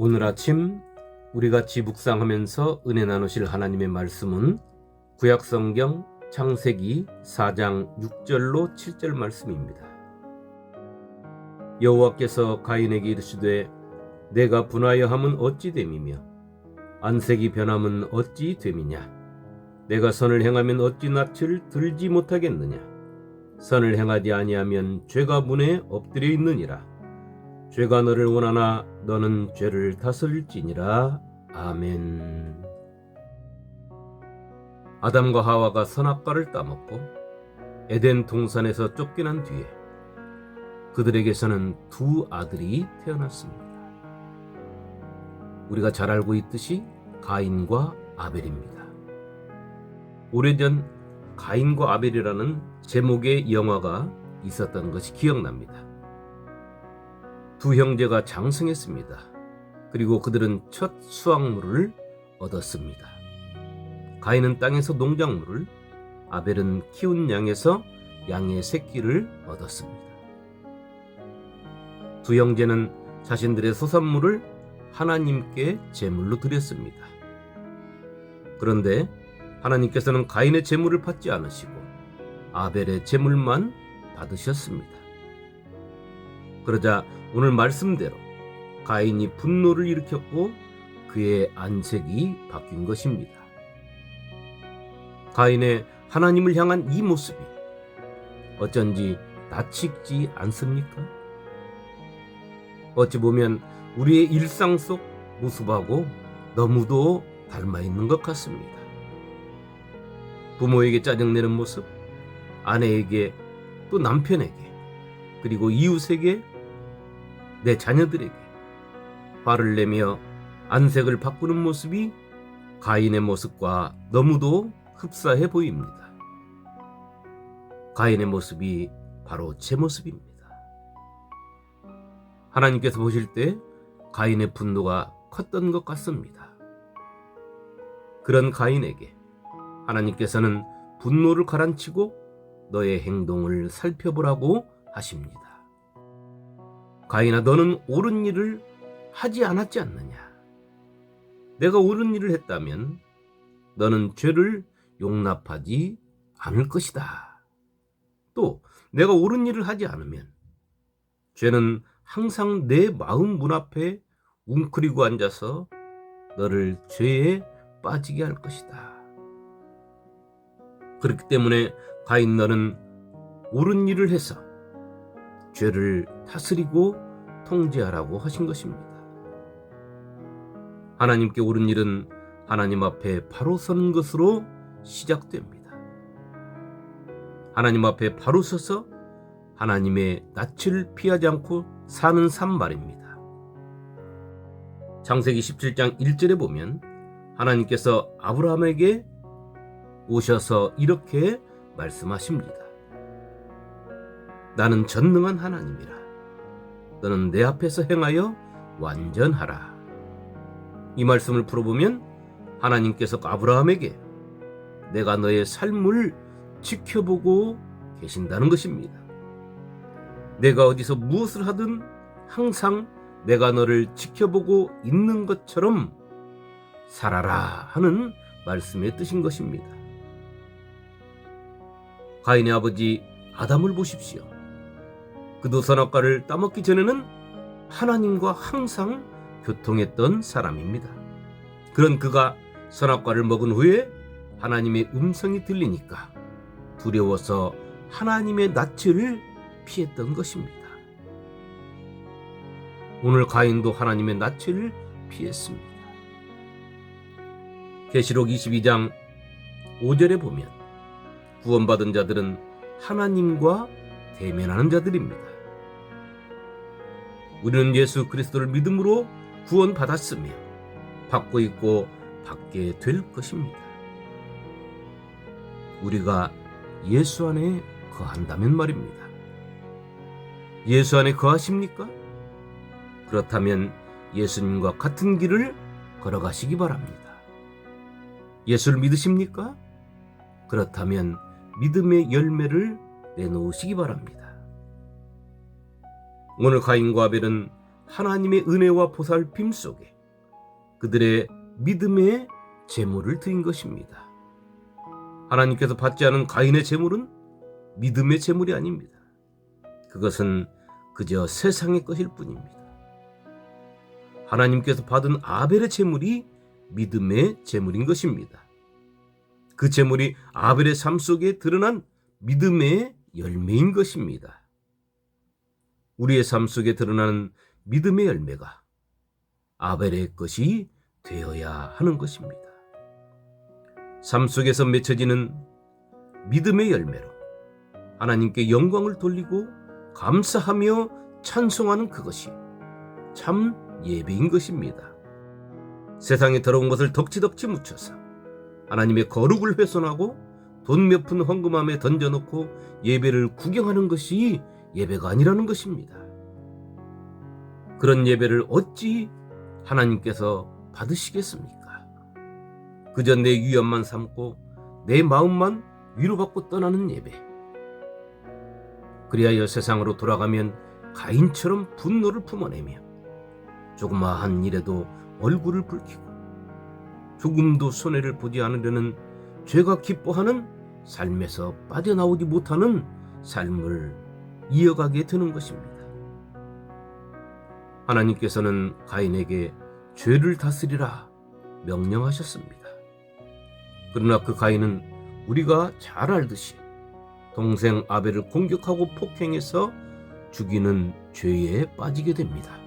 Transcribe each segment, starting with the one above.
오늘 아침 우리 같이 묵상하면서 은혜 나누실 하나님의 말씀은 구약성경 창세기 4장 6절로 7절 말씀입니다. 여호와께서 가인에게 이르시되 내가 분하여 함은 어찌 됨이며 안색이 변함은 어찌 됨이냐. 내가 선을 행하면 어찌 낯을 들지 못하겠느냐. 선을 행하지 아니하면 죄가 문에 엎드려 있느니라. 죄가 너를 원하나 너는 죄를 다스릴지니라. 아멘. 아담과 하와가 선악과를 따먹고 에덴 동산에서 쫓겨난 뒤에 그들에게서는 두 아들이 태어났습니다. 우리가 잘 알고 있듯이 가인과 아벨입니다. 오래전 가인과 아벨이라는 제목의 영화가 있었던 것이 기억납니다. 두 형제가 장성했습니다. 그리고 그들은 첫 수확물을 얻었습니다. 가인은 땅에서 농작물을, 아벨은 키운 양에서 양의 새끼를 얻었습니다. 두 형제는 자신들의 소산물을 하나님께 제물로 드렸습니다. 그런데 하나님께서는 가인의 제물을 받지 않으시고 아벨의 제물만 받으셨습니다. 그러자 오늘 말씀대로 가인이 분노를 일으켰고 그의 안색이 바뀐 것입니다. 가인의 하나님을 향한 이 모습이 어쩐지 낯익지 않습니까? 어찌 보면 우리의 일상 속 모습하고 너무도 닮아 있는 것 같습니다. 부모에게 짜증내는 모습, 아내에게, 또 남편에게, 그리고 이웃에게, 내 자녀들에게 화를 내며 안색을 바꾸는 모습이 가인의 모습과 너무도 흡사해 보입니다. 가인의 모습이 바로 제 모습입니다. 하나님께서 보실 때 가인의 분노가 컸던 것 같습니다. 그런 가인에게 하나님께서는 분노를 가라앉히고 너의 행동을 살펴보라고 하십니다. 가인아, 너는 옳은 일을 하지 않았지 않느냐. 내가 옳은 일을 했다면 너는 죄를 용납하지 않을 것이다. 또 내가 옳은 일을 하지 않으면 죄는 항상 내 마음 문 앞에 웅크리고 앉아서 너를 죄에 빠지게 할 것이다. 그렇기 때문에 가인, 너는 옳은 일을 해서 죄를 다스리고 통제하라고 하신 것입니다. 하나님께 옳은 일은 하나님 앞에 바로 서는 것으로 시작됩니다. 하나님 앞에 바로 서서 하나님의 낯을 피하지 않고 사는 삶 말입니다. 창세기 17장 1절에 보면 하나님께서 아브라함에게 오셔서 이렇게 말씀하십니다. 나는 전능한 하나님이라. 너는 내 앞에서 행하여 완전하라. 이 말씀을 풀어보면 하나님께서 아브라함에게 내가 너의 삶을 지켜보고 계신다는 것입니다. 내가 어디서 무엇을 하든 항상 내가 너를 지켜보고 있는 것처럼 살아라 하는 말씀의 뜻인 것입니다. 가인의 아버지 아담을 보십시오. 그도 선악과를 따먹기 전에는 하나님과 항상 교통했던 사람입니다. 그런 그가 선악과를 먹은 후에 하나님의 음성이 들리니까 두려워서 하나님의 낯을 피했던 것입니다. 오늘 가인도 하나님의 낯을 피했습니다. 계시록 22장 5절에 보면 구원받은 자들은 하나님과 대면하는 자들입니다. 우리는 예수 그리스도를 믿음으로 구원받았으며 받고 있고 받게 될 것입니다. 우리가 예수 안에 거한다면 말입니다. 예수 안에 거하십니까? 그렇다면 예수님과 같은 길을 걸어가시기 바랍니다. 예수를 믿으십니까? 그렇다면 믿음의 열매를 내놓으시기 바랍니다. 오늘 가인과 아벨은 하나님의 은혜와 보살핌 속에 그들의 믿음의 제물을 드린 것입니다. 하나님께서 받지 않은 가인의 제물은 믿음의 제물이 아닙니다. 그것은 그저 세상의 것일 뿐입니다. 하나님께서 받은 아벨의 제물이 믿음의 제물인 것입니다. 그 제물이 아벨의 삶 속에 드러난 믿음의 열매인 것입니다. 우리의 삶 속에 드러나는 믿음의 열매가 아벨의 것이 되어야 하는 것입니다. 삶 속에서 맺혀지는 믿음의 열매로 하나님께 영광을 돌리고 감사하며 찬송하는 그것이 참 예배인 것입니다. 세상에 더러운 것을 덕지덕지 묻혀서 하나님의 거룩을 훼손하고 돈 몇 푼 헌금함에 던져놓고 예배를 구경하는 것이 예배가 아니라는 것입니다. 그런 예배를 어찌 하나님께서 받으시겠습니까? 그저 내 위험만 삼고 내 마음만 위로받고 떠나는 예배. 그리하여 세상으로 돌아가면 가인처럼 분노를 품어내며 조그마한 일에도 얼굴을 붉히고 조금도 손해를 보지 않으려는 죄가 기뻐하는 삶에서 빠져나오지 못하는 삶을 이어가게 되는 것입니다. 하나님께서는 가인에게 죄를 다스리라 명령하셨습니다. 그러나 그 가인은 우리가 잘 알듯이 동생 아벨을 공격하고 폭행해서 죽이는 죄에 빠지게 됩니다.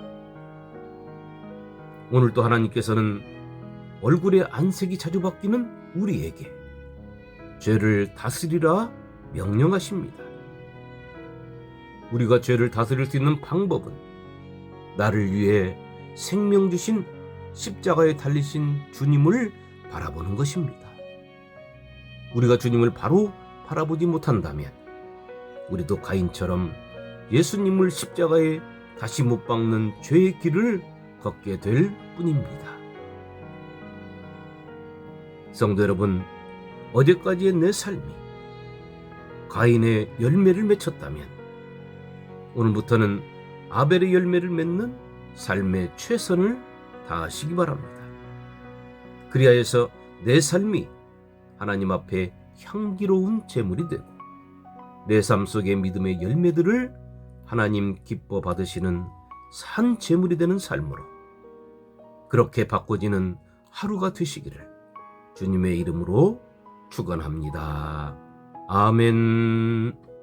오늘도 하나님께서는 얼굴의 안색이 자주 바뀌는 우리에게 죄를 다스리라 명령하십니다. 우리가 죄를 다스릴 수 있는 방법은 나를 위해 생명 주신 십자가에 달리신 주님을 바라보는 것입니다. 우리가 주님을 바로 바라보지 못한다면 우리도 가인처럼 예수님을 십자가에 다시 못 박는 죄의 길을 걷게 될 뿐입니다. 성도 여러분, 어제까지의 내 삶이 가인의 열매를 맺혔다면 오늘부터는 아벨의 열매를 맺는 삶의 최선을 다하시기 바랍니다. 그리하여서 내 삶이 하나님 앞에 향기로운 제물이 되고 내 삶 속의 믿음의 열매들을 하나님 기뻐 받으시는 산 제물이 되는 삶으로 그렇게 바꿔지는 하루가 되시기를 주님의 이름으로 축원합니다. 아멘.